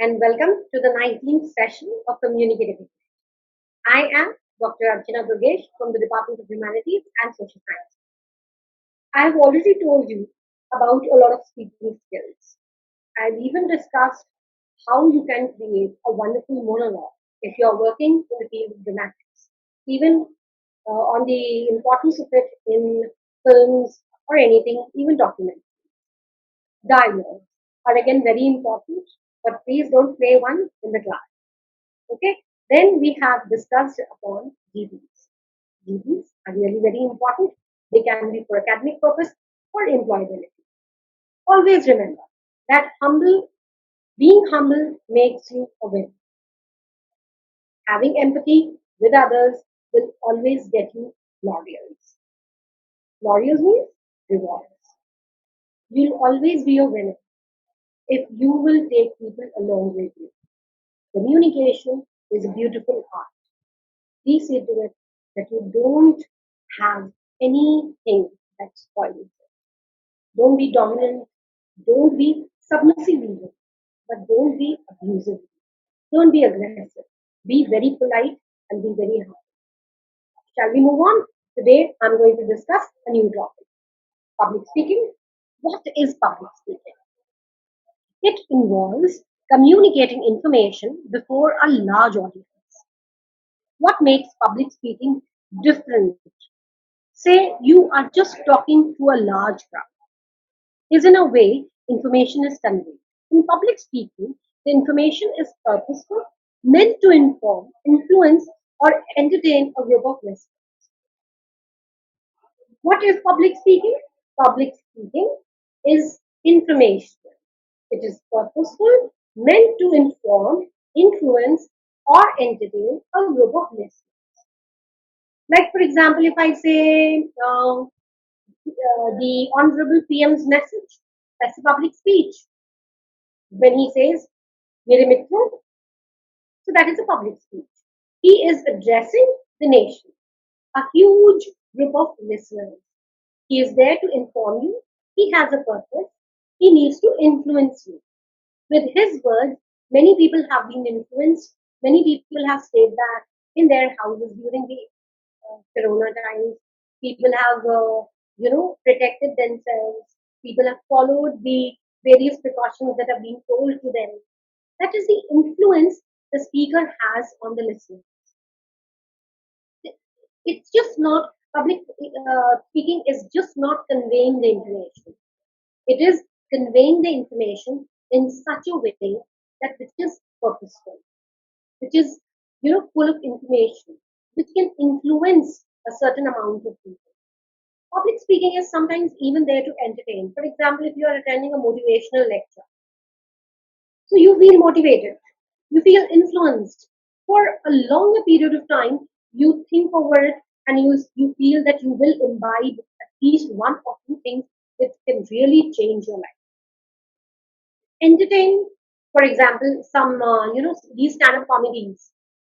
and welcome to the 19th session of Communicative. I am Dr. Archana Durgesh from the Department of Humanities and Social Science. I have already told you about a lot of speaking skills. I've even discussed how you can create a wonderful monologue if you're working in the field of dramatics, even on the importance of it in films or anything, even documentaries. Dialogues are again very important, but please don't play one in the class. Okay. Then we have discussed upon GBs. GBs are really very important. They can be for academic purpose or employability. Always remember that being humble makes you a winner. Having empathy with others will always get you laurels. Laurels means rewards. You'll always be a winner if you will take people along with you. Communication is a beautiful art. Please see to it that you don't have anything that spoils it. Don't be dominant, don't be submissive even, but don't be abusive. Don't be aggressive. Be very polite and be very humble. Shall we move on? Today I'm going to discuss a new topic. Public speaking. What is public speaking? It involves communicating information before a large audience. What makes public speaking different? Say you are just talking to a large crowd. Is in a way information is conveyed. In public speaking, the information is purposeful, meant to inform, influence, or entertain a group of listeners. What is public speaking? Public speaking is information. It is purposeful, meant to inform, influence, or entertain a group of listeners. Like, for example, if I say the Honorable PM's message, that's a public speech. When he says, Mere Mitro, so that is a public speech. He is addressing the nation, a huge group of listeners. He is there to inform you. He has a purpose. He needs to influence you. With his words, many people have been influenced. Many people have stayed back in their houses during the corona times. People have, protected themselves. People have followed the various precautions that are being told to them. That is the influence the speaker has on the listener. It's just not public speaking is just not conveying the information. It is conveying the information in such a way that which is purposeful, which is full of information, which can influence a certain amount of people. Public speaking is sometimes even there to entertain. For example, if you are attending a motivational lecture, so you feel motivated, you feel influenced. For a longer period of time, you think over it and you feel that you will imbibe at least one or two things that can really change your life. Entertain, for example, some, these stand-up comedies.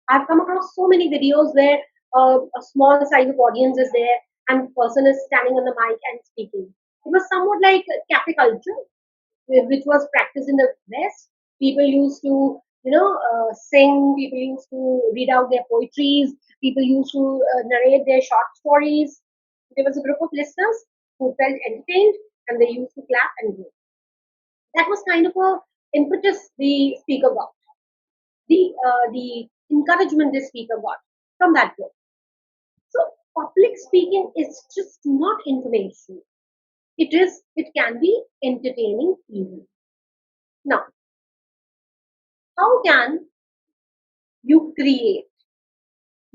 I've come across so many videos where a small size of audience is there and person is standing on the mic and speaking. It was somewhat like cafe culture, which was practiced in the West. People used to, sing. People used to read out their poetries. People used to narrate their short stories. There was a group of listeners who felt entertained, and they used to clap and go. That was kind of a impetus the speaker got, the encouragement the speaker got from that group. So public speaking is just not information. It can be entertaining even. Now, how can you create?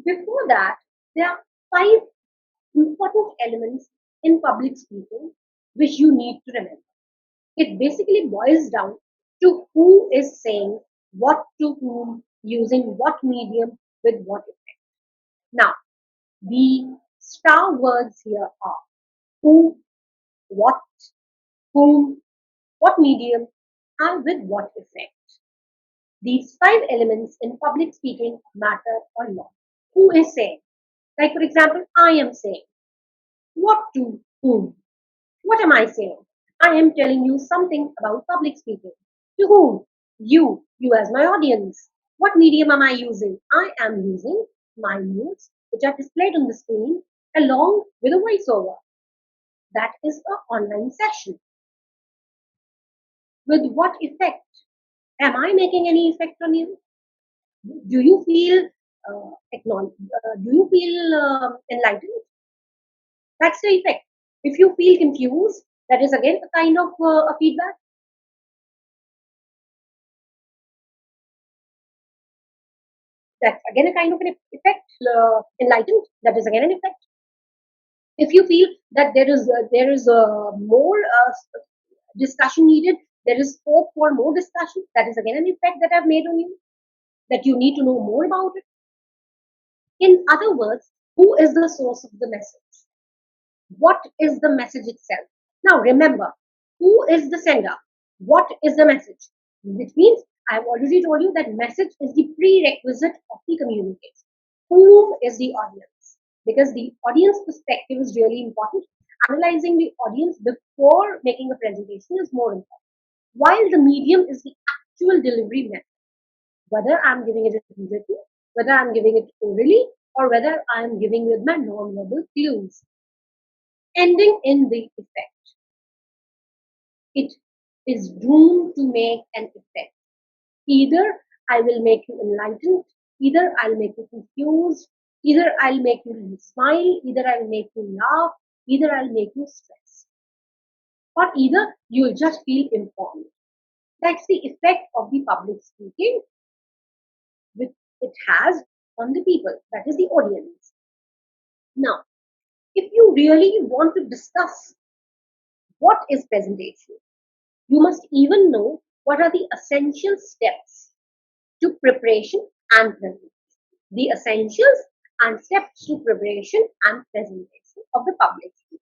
Before that, there are 5 important elements in public speaking which you need to remember. It basically boils down to who is saying what to whom, using what medium, with what effect. Now, the star words here are who, what, whom, what medium, and with what effect. These 5 elements in public speaking matter a lot. Who is saying? Like, for example, I am saying. What to whom? What am I saying? I am telling you something about public speaking. To whom? You as my audience. What medium am I using? I am using my notes, which are displayed on the screen along with a voiceover. That is an online session. With what effect? Am I making any effect on you? Do you feel do you feel enlightened? That's the effect. If you feel confused, that is again a kind of a feedback. That's again a kind of an effect. Enlightened, that is again an effect. If you feel that there is more discussion needed, there is scope for more discussion, that is again an effect that I've made on you, that you need to know more about it. In other words, who is the source of the message? What is the message itself? Now remember, who is the sender? What is the message? Which means I've already told you that message is the prerequisite of the communication. Whom is the audience? Because the audience perspective is really important. Analyzing the audience before making a presentation is more important. While the medium is the actual delivery method, whether I'm giving it written, whether I'm giving it orally, or whether I'm giving with my non-verbal clues. Ending in the effect. It is doomed to make an effect. Either I will make you enlightened, either I'll make you confused, either I'll make you smile, either I'll make you laugh, either I'll make you stress, or either you'll just feel informed. That's the effect of the public speaking which it has on the people, that is the audience. Now, if you really want to discuss what is presentation, you must even know what are the essential steps to preparation and presentation. The essentials and steps to preparation and presentation of the public speaking.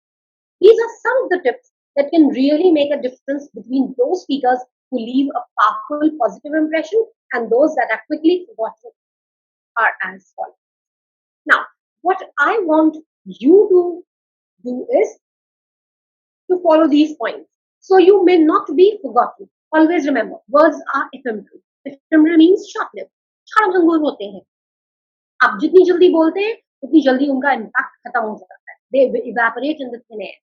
These are some of the tips that can really make a difference between those speakers who leave a powerful positive impression and those that are quickly forgotten are as follows. Now, what I want you to do is to follow these points. So you may not be forgotten. Always remember, words are ephemeral. Ephemeral means short-lived. क्षणभंगुर होते हैं. आप जितनी जल्दी बोलते हैं, उतनी जल्दी उनका impact खत्म हो जाता है. They evaporate in the thin air.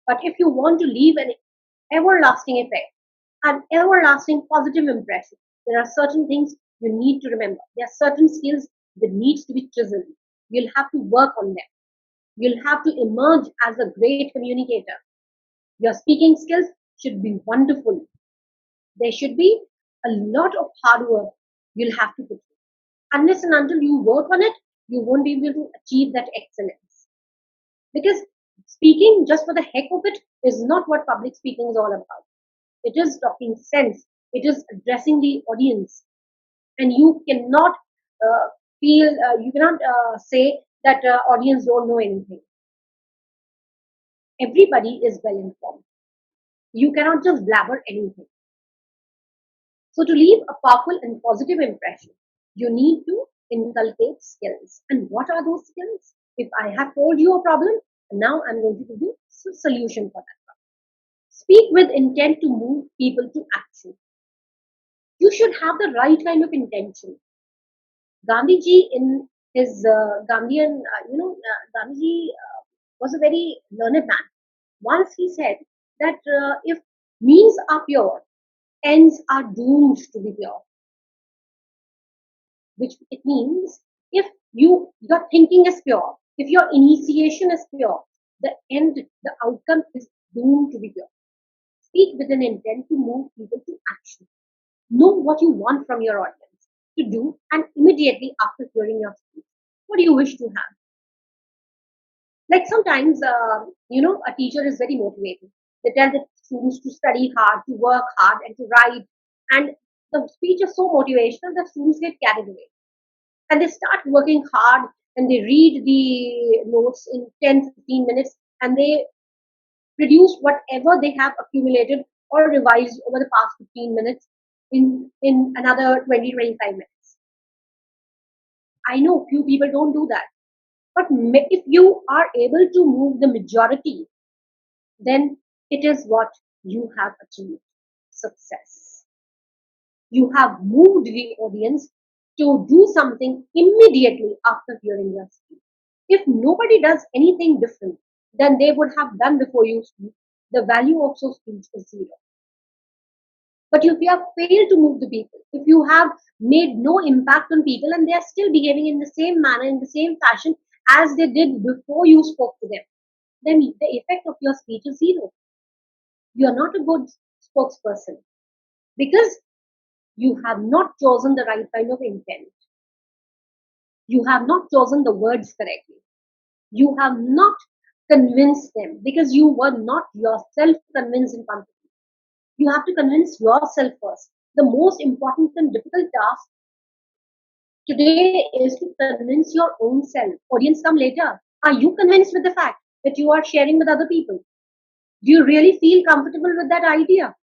But if you want to leave an everlasting effect, an everlasting positive impression, there are certain things you need to remember. There are certain skills that needs to be chiseled. You'll have to work on them. You'll have to emerge as a great communicator. Your speaking skills should be wonderful. There should be a lot of hard work you'll have to put in. Unless and until you work on it, you won't be able to achieve that excellence. Because speaking just for the heck of it is not what public speaking is all about. It is talking sense. It is addressing the audience. And you cannot you cannot say that audience don't know anything. Everybody is well informed. You cannot just blabber anything. So to leave a powerful and positive impression, you need to inculcate skills. And what are those skills? If I have told you a problem, now I'm going to give you a solution for that problem. Speak with intent to move people to action. You should have the right kind of intention. Gandhiji, in his Gandhian, Gandhiji was a very learned man. Once he said that if means are pure, ends are doomed to be pure. Which it means if your thinking is pure, if your initiation is pure, the end, the outcome is doomed to be pure. Speak with an intent to move people to action. Know what you want from your audience to do, and immediately after hearing your speech, what do you wish to have? Like sometimes, a teacher is very motivated. They tell the students to study hard, to work hard, and to write. And the speech is so motivational that students get carried away. And they start working hard and they read the notes in 10-15 minutes and they produce whatever they have accumulated or revised over the past 15 minutes in another 20-25 minutes. I know few people don't do that. But if you are able to move the majority, then it is what you have achieved success. You have moved the audience to do something immediately after hearing your speech. If nobody does anything different than they would have done before you speak, the value of your speech is zero. But if you have failed to move the people, if you have made no impact on people and they are still behaving in the same manner, in the same fashion as they did before you spoke to them, then the effect of your speech is zero. You are not a good spokesperson because you have not chosen the right kind of intent. You have not chosen the words correctly. You have not convinced them because you were not yourself convinced in front of you. You have to convince yourself first. The most important and difficult task today is to convince your own self. Audience come later. Are you convinced with the fact that you are sharing with other people? Do you really feel comfortable with that idea?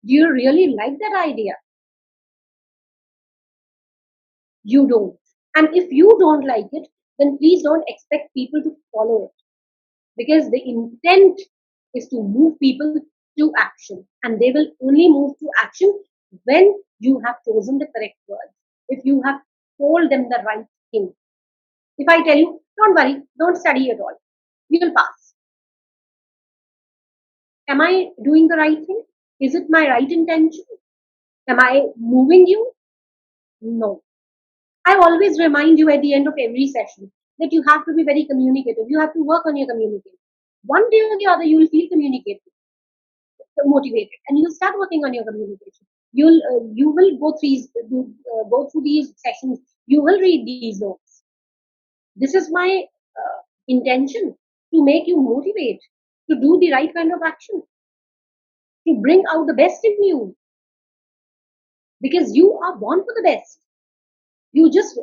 Do you really like that idea? You don't. And if you don't like it, then please don't expect people to follow it because the intent is to move people to action and they will only move to action when you have chosen the correct words. If you have told them the right thing. If I tell you, don't worry, don't study at all, you'll pass. Am I doing the right thing? Is it my right intention? Am I moving you? No. I always remind you at the end of every session that you have to be very communicative. You have to work on your communication. One day or the other, you will feel communicative, motivated, and you'll start working on your communication. You will go through these sessions. You will read these notes. This is my intention to make you motivate to do the right kind of action, to bring out the best in you, because you are born for the best. You just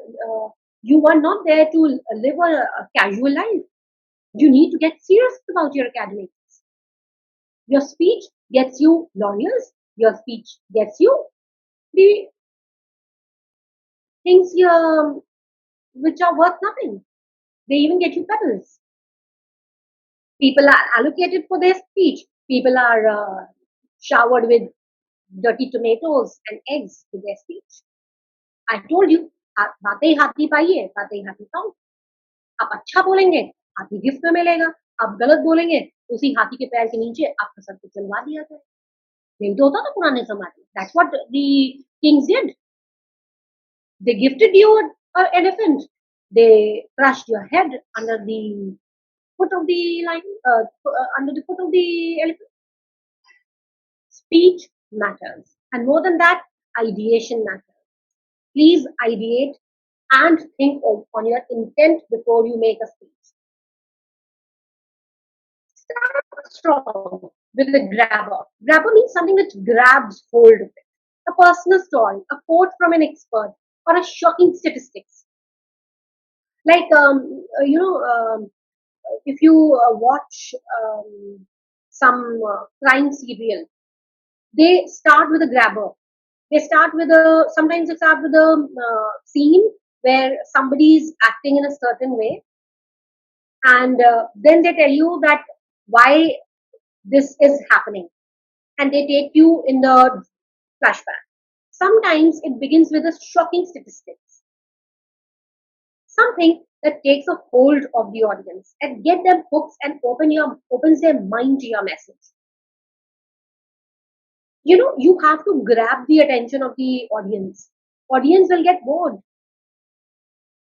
you are not there to live a casual life. You need to get serious about your academics. Your speech gets you lawyers. Your speech gets you the things which are worth nothing. They even get you pedals. People are allocated for their speech. People are showered with dirty tomatoes and eggs to their speech. I told you, बातें ही हाथी पाई है, बातें ही हाथी पाओ. आप अच्छा बोलेंगे, हाथी गिफ्ट में मिलेगा. आप गलत बोलेंगे, उसी हाथी के पैर के नीचे आपका सब कुछ चलवा दिया जाए. यही तो होता था पुराने जमाने में. That's what the kings did. They gifted you an elephant. They crushed your head under the foot of the lion, under the foot of the elephant. Speech matters, and more than that, ideation matters. Please ideate and think on your intent before you make a speech. Start strong with a grabber. Grabber means something that grabs hold of it. A personal story, a quote from an expert, or a shocking statistics. Like, if you watch some crime serial, they start with a grabber. They start with a, sometimes they start with a scene where somebody is acting in a certain way, and then they tell you that why this is happening, and they take you in the flashback. Sometimes it begins with a shocking statistics, something that takes a hold of the audience and get them hooked and opens their mind to your message. You have to grab the attention of the audience. Audience will get bored.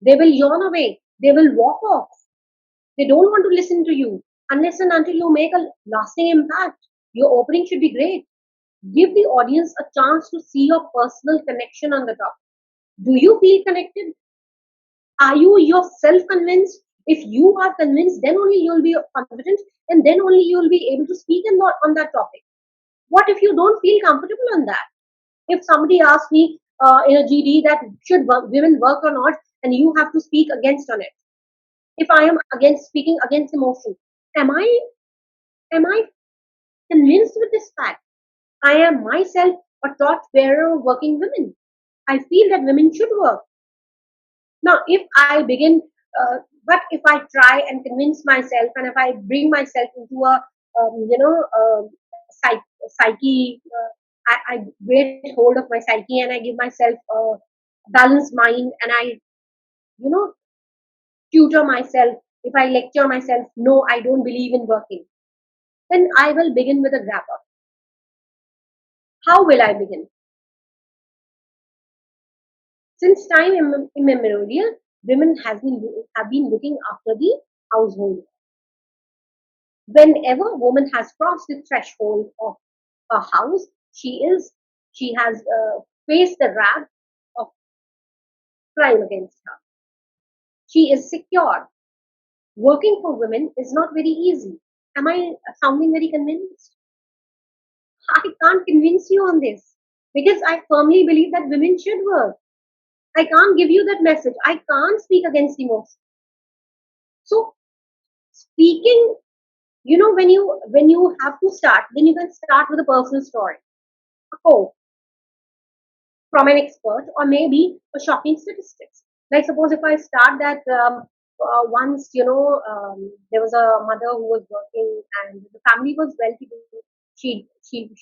They will yawn away. They will walk off. They don't want to listen to you unless and until you make a lasting impact. Your opening should be great. Give the audience a chance to see your personal connection on the top. Do you feel connected? Are you yourself convinced? If you are convinced, then only you'll be confident, and then only you'll be able to speak on that topic. What if you don't feel comfortable on that? If somebody asks me in a GD that should women work or not, and you have to speak against on it, if I am against speaking against emotion, am I convinced with this fact? I am myself a torch bearer of working women. I feel that women should work. Now, if I begin, but if I try and convince myself, and if I bring myself into a, um, you know, uh, psyche, I get hold of my psyche and I give myself a balanced mind, and I, you know, tutor myself. If I lecture myself, no, I don't believe in working, then I will begin with a grabber. How will I begin? Since time immemorial, women have been looking after the household. Whenever a woman has crossed the threshold of a house, she has faced the wrath of crime against her. She is secure. Working for women is not very easy. Am I sounding very convinced? I can't convince you on this because I firmly believe that women should work. I can't give you that message. I can't speak against the most. So speaking, when you have to start, then you can start with a personal story, a quote from an expert, or maybe a shocking statistics. Like suppose if I start that once, there was a mother who was working and the family was well to do.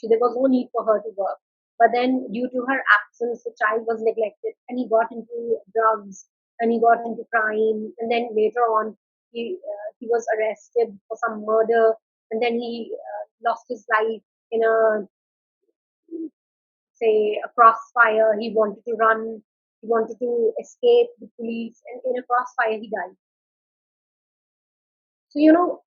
There was no need for her to work. But then due to her absence, the child was neglected and he got into drugs and he got into crime. And then later on, he was arrested for some murder, and then he lost his life in a, say, a crossfire. He wanted to run, he wanted to escape the police, and in a crossfire he died. So,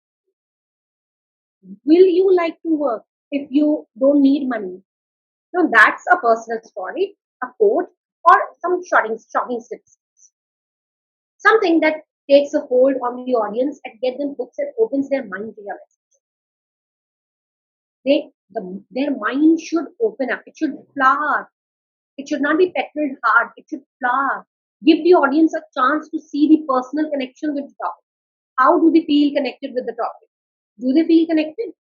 will you like to work if you don't need money? No, that's a personal story, a quote, or some shocking statistics. Something that takes a hold on the audience and get them hooked and opens their mind to your message. Their mind should open up. It should flower. It should not be petaled hard. It should flower. Give the audience a chance to see the personal connection with the topic. How do they feel connected with the topic? Do they feel connected?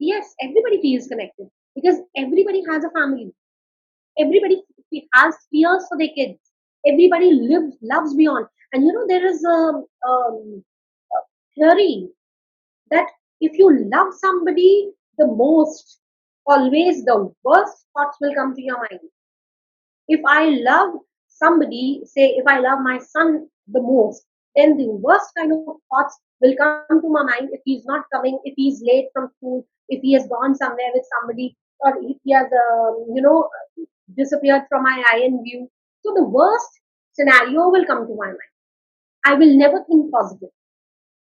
Yes, everybody feels connected because everybody has a family. Everybody has fears for their kids. Everybody loves beyond. And there is a theory that if you love somebody the most, always the worst thoughts will come to your mind. If I love somebody, say if I love my son the most, then the worst kind of thoughts will come to my mind if he's not coming, if he's late from school, if he has gone somewhere with somebody, or if he has, disappeared from my eye and view. So the worst scenario will come to my mind. I will never think positive.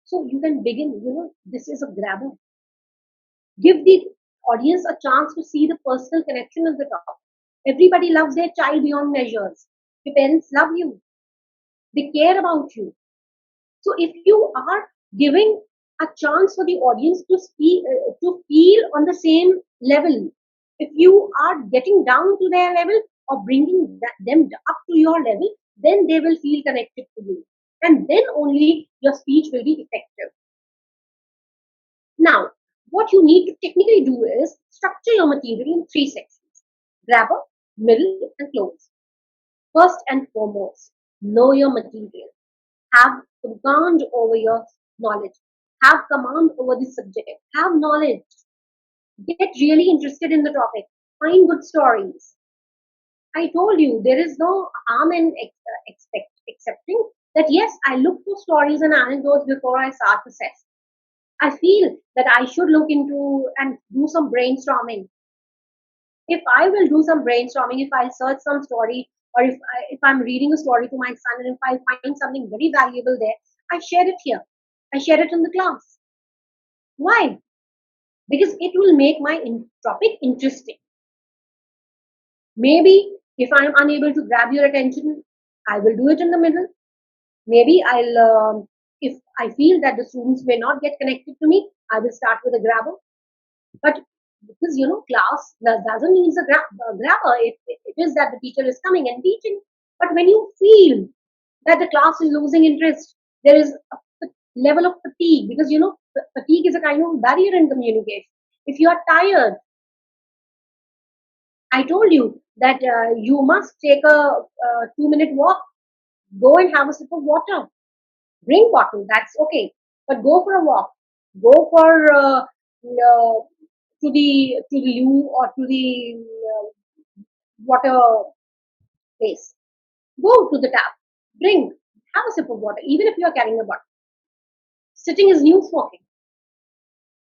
So you can begin, this is a grabber. Give the audience a chance to see the personal connection at the top. Everybody loves their child beyond measures. Your parents love you. They care about you. So if you are giving a chance for the audience to speak, to feel on the same level, if you are getting down to their level or bringing them up to your level, then they will feel connected to you. And then only your speech will be effective. Now, what you need to technically do is structure your material in three sections: grabber, middle, and close. First and foremost, know your material. Have command over your knowledge. Have command over the subject. Have knowledge. Get really interested in the topic. Find good stories. I told you there is no harm in accepting that yes, I look for stories and anecdotes before I start the session. I feel that I should look into and do some brainstorming. If I will do some brainstorming, if I search some story, or if I'm reading a story to my son, and if I find something very valuable there, I share it here. I share it in the class. Why? Because it will make my topic interesting. Maybe if I'm unable to grab your attention, I will do it in the middle. Maybe if I feel that the students may not get connected to me, I will start with a grabber. But because class doesn't need a grabber. It is that the teacher is coming and teaching. But when you feel that the class is losing interest, there is a level of fatigue, because fatigue is a kind of barrier in communication. If you are tired, I told you that you must take a 2-minute walk, go and have a sip of water, bring bottle, that's okay, but go for a walk, go for to the loo or to the water place. Go to the tap, drink, have a sip of water, even if you are carrying a bottle. Sitting is new smoking.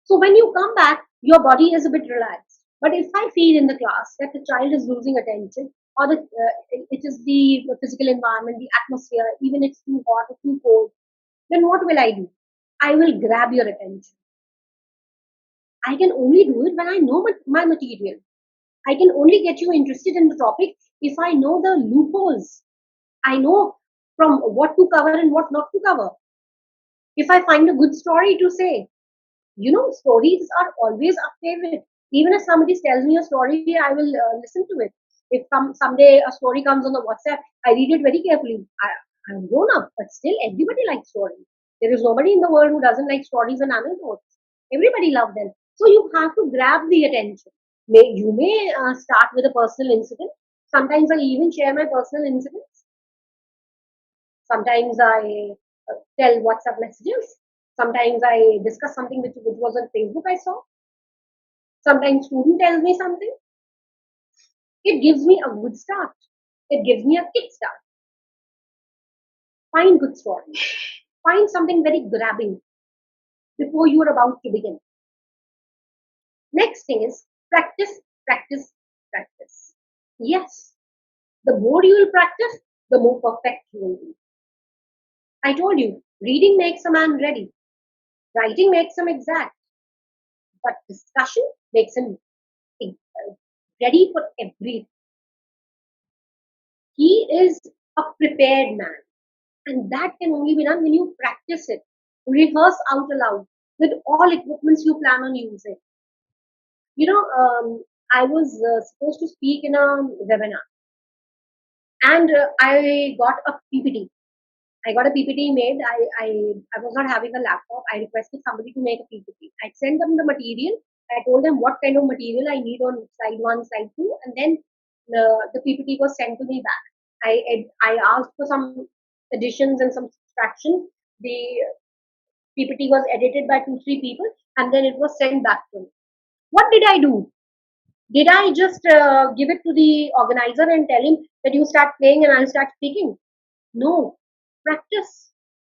So when you come back, your body is a bit relaxed. But if I feel in the class that the child is losing attention, or it is the physical environment, the atmosphere, even it's too hot or too cold, then what will I do? I will grab your attention. I can only do it when I know my material. I can only get you interested in the topic if I know the loopholes. I know from what to cover and what not to cover. If I find a good story to say, stories are always a favorite. Even if somebody tells me a story, I will listen to it. If someday a story comes on the WhatsApp, I read it very carefully. I'm grown up, but still everybody likes stories. There is nobody in the world who doesn't like stories and anecdotes. Everybody loves them. So you have to grab the attention. You may start with a personal incident. Sometimes I even share my personal incidents. Sometimes I tell WhatsApp messages. Sometimes I discuss something which was on Facebook I saw. Sometimes student tells me something. It gives me a good start. It gives me a kickstart. Find good stories. Find something very grabbing before you are about to begin. Next thing is practice, practice, practice. Yes, the more you will practice, the more perfect you will be. I told you, reading makes a man ready. Writing makes him exact. But discussion makes him ready for everything. He is a prepared man. And that can only be done when you practice it. Rehearse out aloud with all equipments you plan on using. I was supposed to speak in a webinar and I got a PPT. I got a PPT made. I was not having a laptop. I requested somebody to make a PPT. I sent them the material. I told them what kind of material I need on slide one, slide two, and then the PPT was sent to me back. I asked for some additions and some subtractions. The PPT was edited by two, three people, and then it was sent back to me. What did I do? Did I just give it to the organizer and tell him that you start playing and I'll start speaking? No, practice.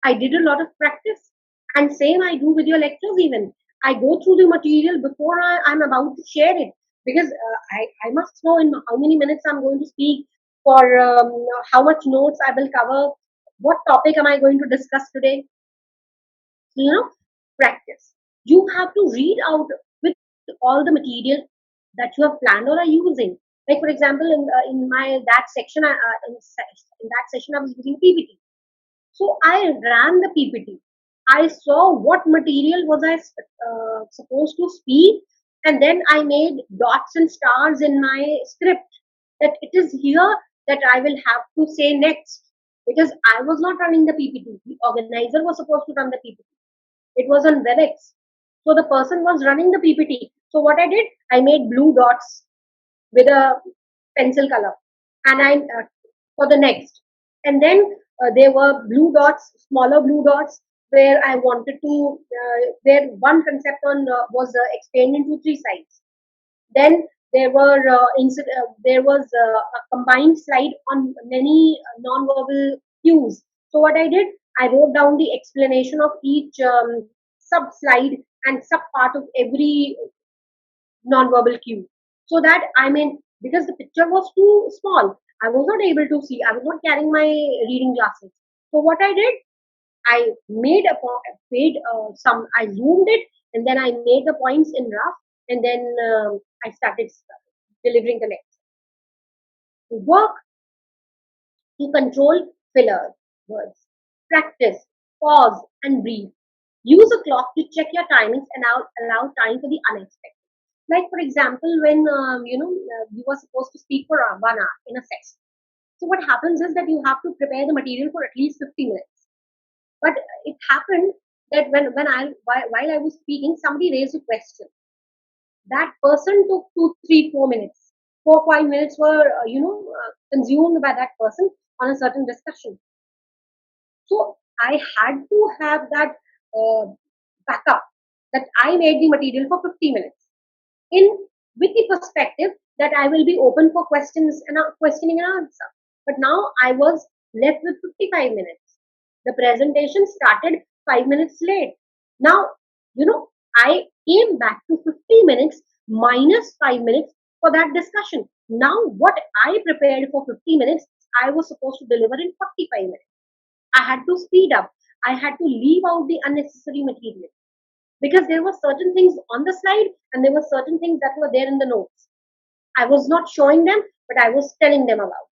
I did a lot of practice. And same I do with your lectures even. I go through the material before I'm about to share it because I must know in how many minutes I'm going to speak, for how much notes I will cover, what topic am I going to discuss today. You know, practice. You have to read out with all the material that you have planned or are using. Like for example, in my that section, in that session, I was using PPT. So I ran the PPT. I saw what material was I supposed to speak, and then I made dots and stars in my script that it is here that I will have to say next, because I was not running the PPT. The organizer was supposed to run the PPT. It was on WebEx. So the person was running the PPT. So what I did, I made blue dots with a pencil color, and I for the next, and then there were blue dots, smaller blue dots, where I wanted to where one concept on was explained into three sides. Then there was a combined slide on many non-verbal cues. So what I did, I wrote down the explanation of each sub slide and sub part of every non-verbal cue, so that I mean, because the picture was too small, I was not able to see. I was not carrying my reading glasses. So what I did, I made made some. I zoomed it, and then I made the points in rough, and then I started delivering the lecture. Work to control filler words. Practice, pause, and breathe. Use a clock to check your timings and allow time for the unexpected. Like for example, when you were supposed to speak for 1 hour in a session. So what happens is that you have to prepare the material for at least 50 minutes. But it happened that while I was speaking, somebody raised a question. That person took 2, 3, 4 minutes. 4, 5 minutes were consumed by that person on a certain discussion. So I had to have that uh, backup, that I made the material for 50 minutes. in with the perspective that I will be open for questions and questioning and answer. But now I was left with 55 minutes. The presentation started 5 minutes late. Now, I came back to 50 minutes minus 5 minutes for that discussion. Now, what I prepared for 50 minutes, I was supposed to deliver in 45 minutes. I had to speed up. I had to leave out the unnecessary material because there were certain things on the slide and there were certain things that were there in the notes. I was not showing them, but I was telling them about.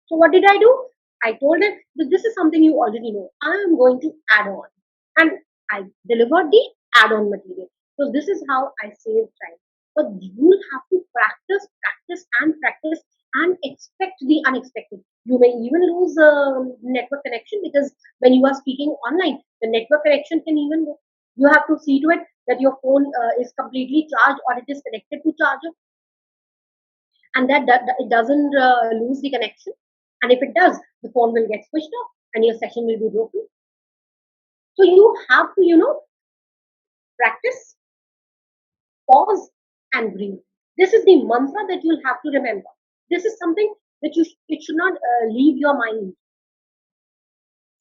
So what did I do? I told them that this is something you already know. I am going to add on. And I delivered the add-on material. So this is how I save time. But you have to practice, practice, and practice and expect the unexpected. You may even lose network connection because when you are speaking online, the network connection can even go. You have to see to it that your phone is completely charged or it is connected to charger and that it doesn't lose the connection. And if it does, the phone will get switched off and your session will be broken. So you have to, practice, pause, and breathe. This is the mantra that you'll have to remember. This is something that it should not leave your mind.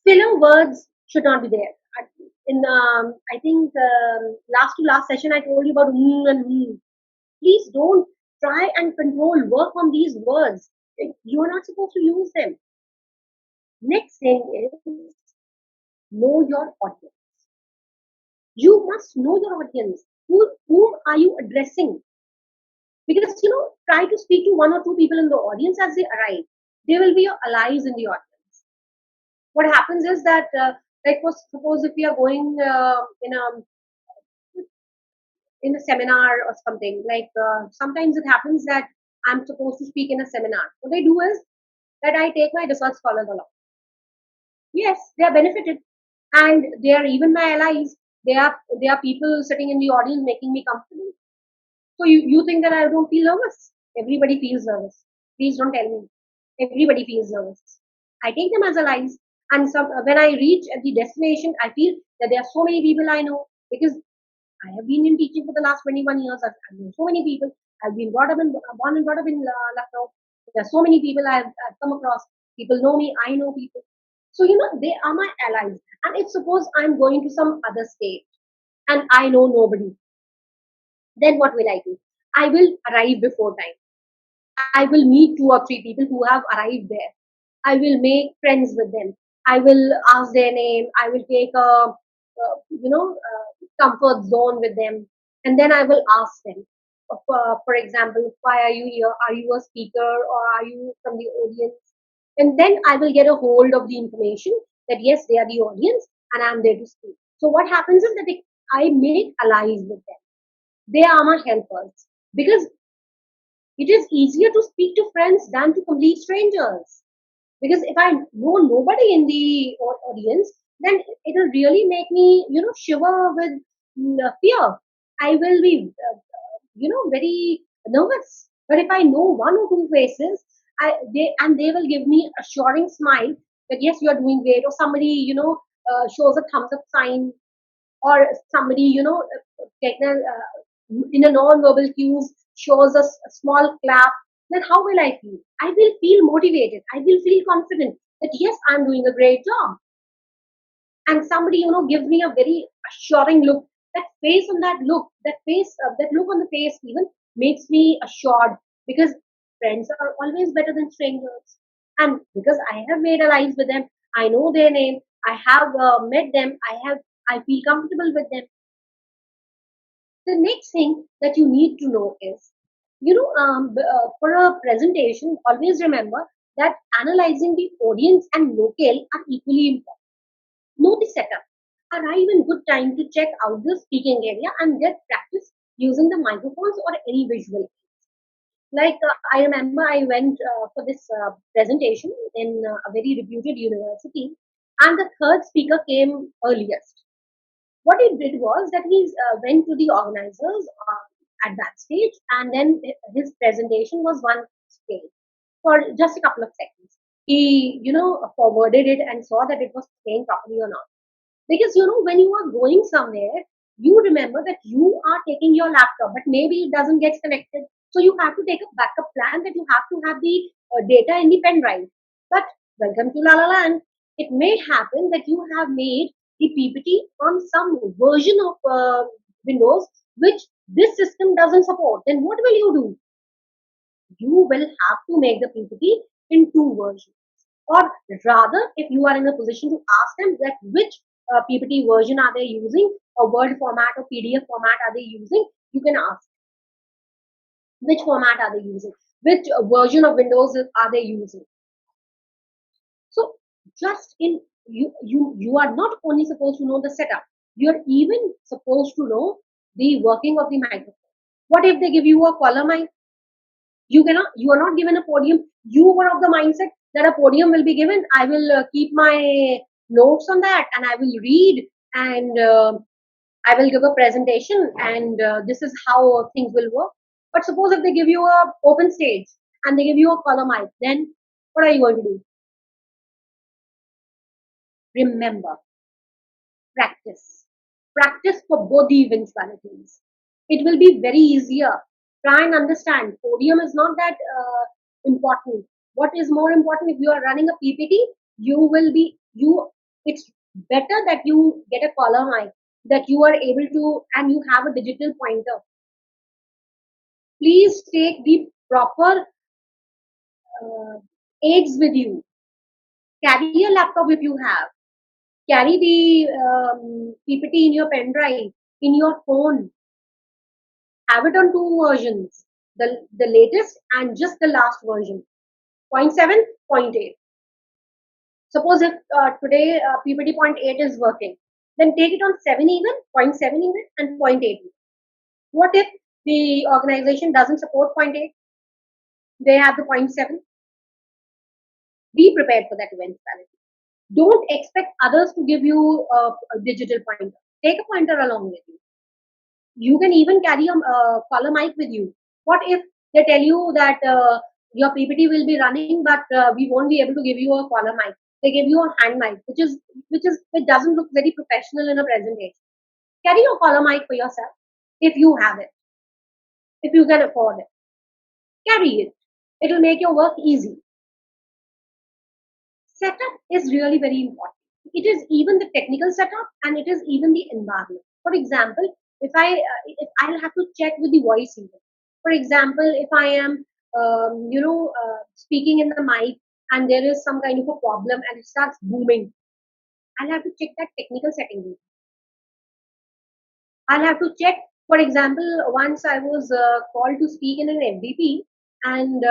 Filler words should not be there. In I think last to last session I told you about and please don't try and control work on these words. You are not supposed to use them. Next thing is know your audience. You must know your audience. Whom are you addressing? Because try to speak to one or two people in the audience as they arrive. They will be your allies in the audience. What happens is that, like, suppose if we are going in a seminar or something, like sometimes it happens that I'm supposed to speak in a seminar. What I do is that I take my research scholars along. Yes, they are benefited, and they are even my allies. They are people sitting in the audience making me comfortable. So you think that I don't feel nervous? Everybody feels nervous. Please don't tell me. Everybody feels nervous. I take them as allies, and when I reach at the destination, I feel that there are so many people I know because I have been in teaching for the last 21 years. I've known so many people. I've been born and brought up in Lucknow. There are so many people I've come across. People know me. I know people. So, they are my allies. And if suppose I'm going to some other state and I know nobody, then what will I do? I will arrive before time. I will meet two or three people who have arrived there. I will make friends with them. I will ask their name. I will take comfort zone with them, and then I will ask them. For example, why are you here? Are you a speaker or are you from the audience? And then I will get a hold of the information that yes, they are the audience, and I'm there to speak. So what happens is that I make allies with them. They are my helpers because it is easier to speak to friends than to complete strangers. Because if I know nobody in the audience, then it will really make me, shiver with fear. I will be, very nervous. But if I know one or two faces, they will give me assuring smile that yes, you are doing great, or somebody, shows a thumbs up sign, or somebody in a non-verbal cues shows us a small clap, then how will I feel? I will feel motivated. I will feel confident that yes, I'm doing a great job. And somebody gives me a very assuring look. That face on that look, that look on the face even makes me assured, because friends are always better than strangers. And because I have made allies with them, I know their name, I have met them, I feel comfortable with them. The next thing that you need to know is, for a presentation, always remember that analyzing the audience and locale are equally important. Know the setup. Arrive in good time to check out the speaking area and get practice using the microphones or any visual. Like I remember I went for this presentation in a very reputed university, and the third speaker came earliest. What he did was that he went to the organizers at that stage, and then his presentation was one stage for just a couple of seconds. He, forwarded it and saw that it was playing properly or not. Because when you are going somewhere, You remember that you are taking your laptop, but maybe it doesn't get connected. So you have to take a backup plan that you have to have the data in the pen drive. But welcome to La La Land. It may happen that you have made the PPT on some version of Windows which this system doesn't support. Then what will you do? You will have to make the PPT in two versions. Or rather, if you are in a position to ask them that which PPT version are they using, or Word format or PDF format are they using, you can ask which format are they using, which version of Windows are they using. So just in you are not only supposed to know the setup, you are even supposed to know the working of the microphone. What if they give you a collar mic? You are not given a podium. You were of the mindset that a podium will be given. I will keep my notes on that and I will read and I will give a presentation and this is how things will work. But suppose if they give you a open stage and they give you a color mic, then what are you going to do? Remember, practice. Practice for both the eventualities. It will be very easier. Try and understand. Podium is not that important. What is more important, if you are running a PPT, you will be you. It's better that you get a collar mic, that you are able to, and you have a digital pointer. Please take the proper uh, aids with you. Carry a laptop if you have. Carry the PPT in your pen drive, in your phone. Have it on two versions, the latest and just the last version, point 0.7, point 0.8. Suppose if today PPT point 0.8 is working, then take it on 7 even, point 0.7 even, and point 0.8 even. What if the organization doesn't support point 0.8? They have the point 0.7. Be prepared for that eventuality. Don't expect others to give you a digital pointer. Take a pointer along with you. You can even carry a color mic with you. What if they tell you that your PPT will be running, but we won't be able to give you a color mic? They give you a hand mic, which doesn't look very professional in a presentation. Carry your color mic for yourself if you have it, if you can afford it. Carry it. It will make your work easy. Setup is really very important. It is even the technical setup and it is even the environment. For example, if I'll have to check with the voice even. For example, if I am speaking in the mic and there is some kind of a problem and it starts booming, I'll have to check that technical setting. I'll have to check. For example, once I was called to speak in an FDP and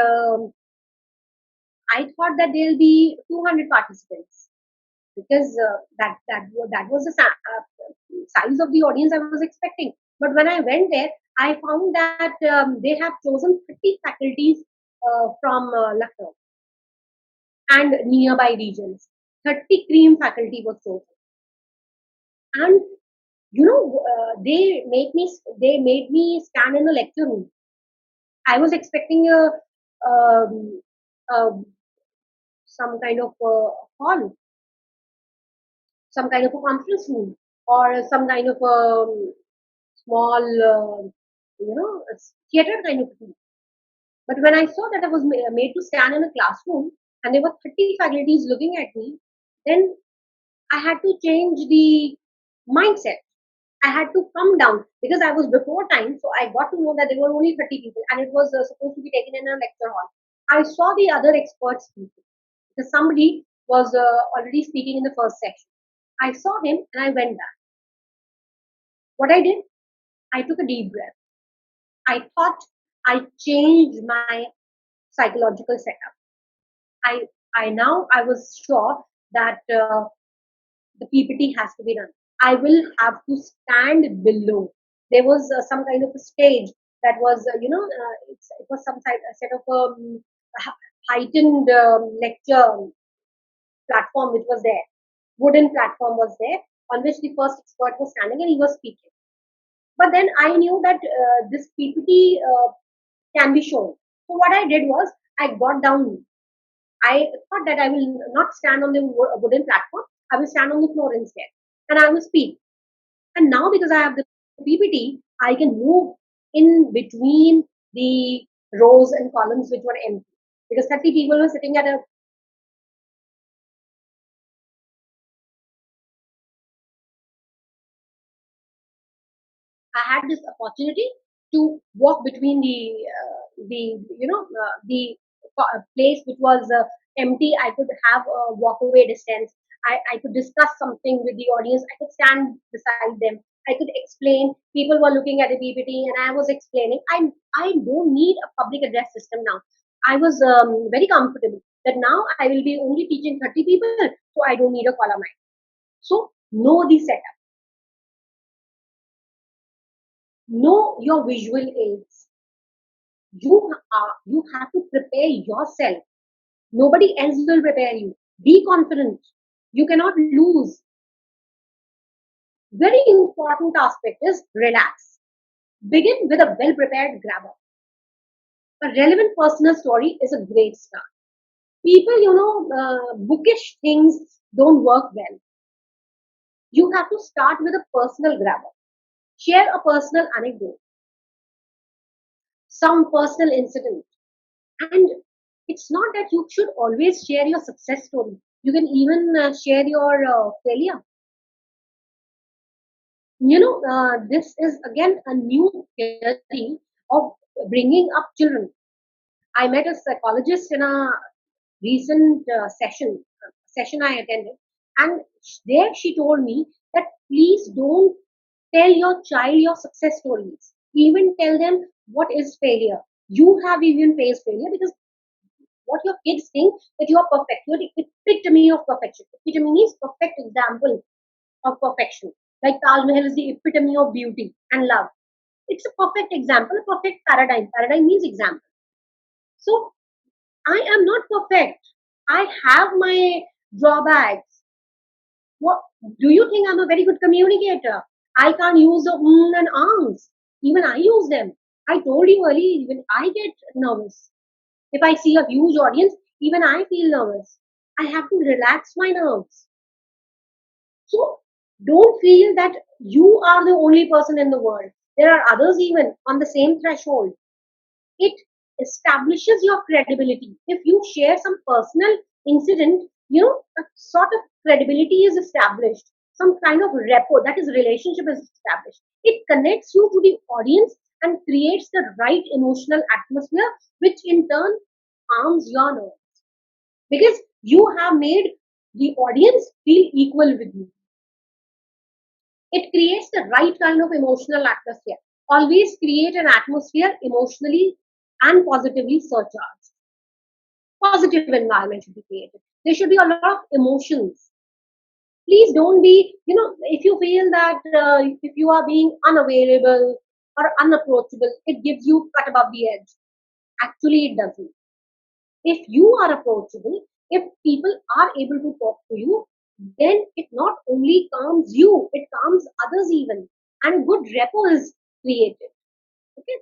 I thought that there'll be 200 participants because that was the size of the audience I was expecting. But when I went there, I found that they have chosen 30 faculties from Lucknow and nearby regions. 30 cream faculty was chosen, and they made me stand in a lecture room. I was expecting um, a some kind of hall, some kind of a conference room, or some kind of a small, theater kind of thing. But when I saw that I was made to stand in a classroom and there were 30 faculties looking at me, then I had to change the mindset. I had to come down because I was before time, so I got to know that there were only 30 people and it was supposed to be taken in a lecture hall. I saw the other experts speaking because somebody was already speaking in the first section. I saw him and I went back. What I did, I took a deep breath. I thought I changed my psychological setup. I I was sure that the PPT has to be done. I will have to stand below. There was some kind of a stage that was, it was some type, a set of heightened lecture platform which was there. Wooden platform was there on which the first expert was standing and he was speaking. But then I knew that this PPT can be shown. So what I did was I got down. I thought that I will not stand on the wooden platform. I will stand on the floor instead, and I will speak. And now because I have the PPT, I can move in between the rows and columns which were empty. Because 30 people were sitting at a I had this opportunity to walk between the place which was empty. I could have a walkaway distance. I could discuss something with the audience. I could stand beside them. I could explain. People were looking at the PPT, and I was explaining. I don't need a public address system now. I was very comfortable that now I will be only teaching 30 people, so I don't need a column. So know the setup. Know your visual aids. You have to prepare yourself. Nobody else will prepare you. Be confident. You cannot lose. Very important aspect is relax. Begin with a well prepared grabber. A relevant personal story is a great start. People, bookish things don't work well. You have to start with a personal grabber. Share a personal anecdote, some personal incident. And it's not that you should always share your success story. You can even share your failure. This is again a new theory of bringing up children. I met a psychologist in a recent session I attended, and there she told me that please don't tell your child your success stories. Even tell them what is failure. You have even faced failure because what your kids think that you are perfect. You're the epitome of perfection. Epitome means perfect example of perfection. Like Taj Mahal is the epitome of beauty and love. It's a perfect example, a perfect paradigm. Paradigm means example. So I am not perfect. I have my drawbacks. What do you think? I'm a very good communicator? I can't use the and ahs. Even I use them. I told you earlier, even I get nervous. If I see a huge audience, even I feel nervous. I have to relax my nerves. So don't feel that you are the only person in the world. There are others even on the same threshold. It establishes your credibility. If you share some personal incident, a sort of credibility is established. Some kind of rapport, that is relationship is established. It connects you to the audience and creates the right emotional atmosphere, which in turn calms your nerves because you have made the audience feel equal with you. It creates the right kind of emotional atmosphere. Always create an atmosphere emotionally and positively surcharged. Positive environment should be created. There should be a lot of emotions. Please don't be, if you feel that if you are being unavailable or unapproachable, it gives you cut above the edge. Actually, it doesn't. If you are approachable, if people are able to talk to you, then it not only calms you, it calms others even. And good rapport is created. Okay.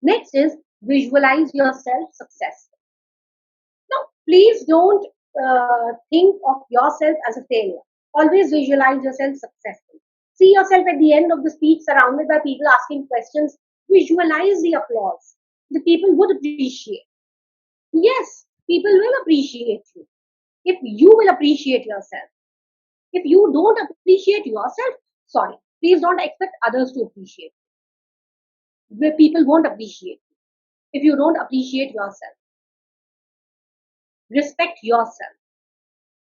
Next is visualize yourself successful. Now, please don't think of yourself as a failure. Always visualize yourself successful. See yourself at the end of the speech surrounded by people asking questions. Visualize the applause. The people would appreciate. Yes, people will appreciate you if you will appreciate yourself. If you don't appreciate yourself, sorry, please don't expect others to appreciate you. Where people won't appreciate you if you don't appreciate yourself. Respect yourself.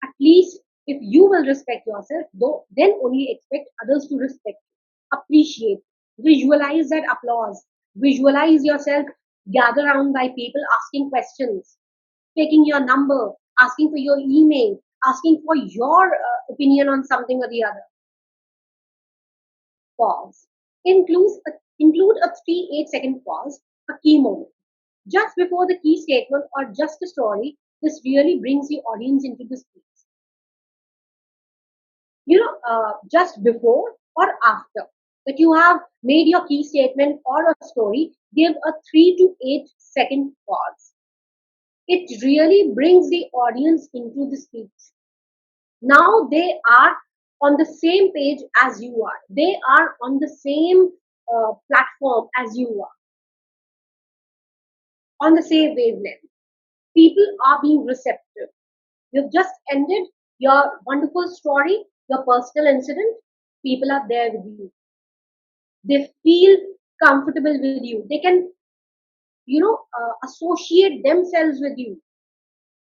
At least if you will respect yourself, though, then only expect others to respect you. Appreciate. Visualize that applause. Visualize yourself gather around by people asking questions, taking your number, asking for your email, asking for your opinion on something or the other. Pause. Include a 3-8 second pause, a key moment. Just before the key statement or just a story, this really brings the audience into the space. Just before or after that you have made your key statement or a story, give a 3 to 8 second pause. It really brings the audience into the speech. Now they are on the same page as you are. They are on the same platform as you are, on the same wavelength. People are being receptive. You've just ended your wonderful story, your personal incident. People are there with you. They feel comfortable with you. They can, associate themselves with you.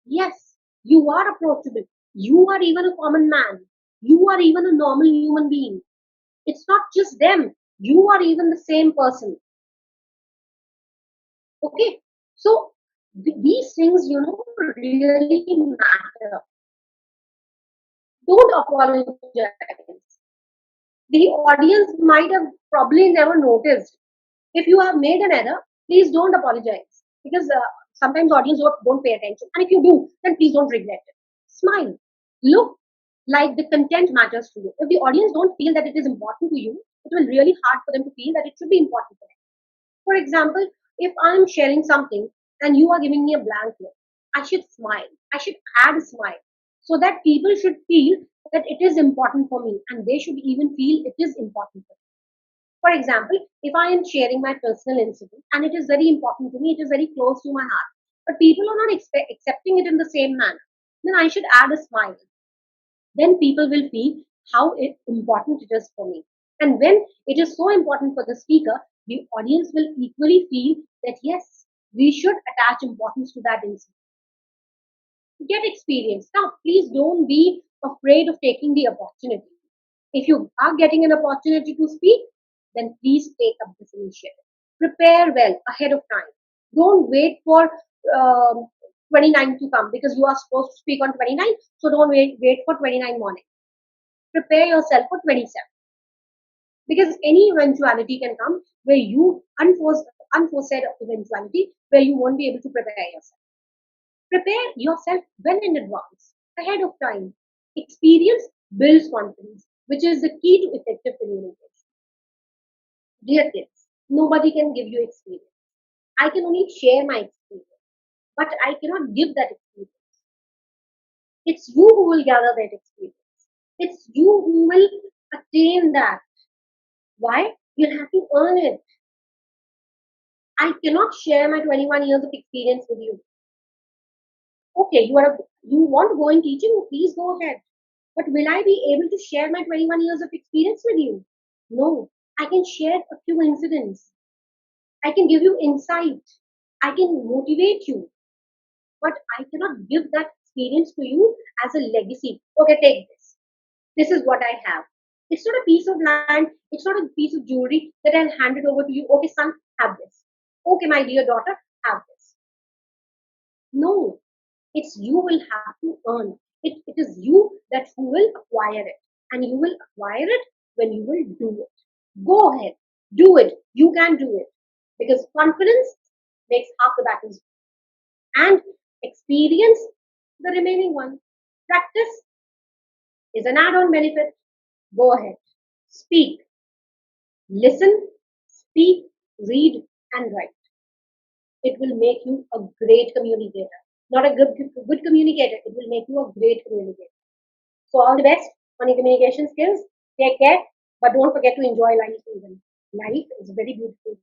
Yes, you are approachable. You are even a common man. You are even a normal human being. It's not just them. You are even the same person. Okay. So these things, really matter. Don't apologize. The audience might have probably never noticed. If you have made an error, please don't apologize, because sometimes audience don't pay attention. And if you do, then please don't regret it. Smile. Look like the content matters to you. If the audience don't feel that it is important to you, it will really hard for them to feel that it should be important for them. For example, if I'm sharing something and you are giving me a blank look, I should smile. I should add a smile so that people should feel that it is important for me, and they should even feel it is important for me. For example, if I am sharing my personal incident and it is very important to me, it is very close to my heart, but people are not accepting it in the same manner, then I should add a smile. Then people will feel how important it is for me. And when it is so important for the speaker, the audience will equally feel that yes, we should attach importance to that incident. Get experience. Now, please don't be afraid of taking the opportunity. If you are getting an opportunity to speak, then please take up this initiative. Prepare well ahead of time. Don't wait for 29 to come, because you are supposed to speak on 29. So don't wait for 29 morning. Prepare yourself for 27, because any eventuality can come where you unforeseen eventuality where you won't be able to prepare yourself. Prepare yourself well in advance, ahead of time. Experience builds confidence, which is the key to effective communication. Dear kids, nobody can give you experience. I can only share my experience, but I cannot give that experience. It's you who will gather that experience. It's you who will attain that. Why? You'll have to earn it. I cannot share my 21 years of experience with you. Okay, you want to go in teaching, please go ahead. But will I be able to share my 21 years of experience with you? No. I can share a few incidents. I can give you insight. I can motivate you. But I cannot give that experience to you as a legacy. Okay, take this. This is what I have. It's not a piece of land. It's not a piece of jewelry that I'll hand it over to you. Okay, son, have this. Okay, my dear daughter, have this. No, it's you will have to earn. It is you that who will acquire it. And you will acquire it when you will do it. Go ahead, do it. You can do it. Because confidence makes half the battles. And experience the remaining one. Practice is an add-on benefit. Go ahead. Speak. Listen, speak, read, and write. It will make you a great communicator. Not a good communicator, it will make you a great communicator. So all the best on your communication skills. Take care, but don't forget to enjoy life even. Life is very beautiful.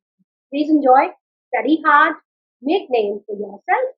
Please enjoy, study hard, make name for yourself,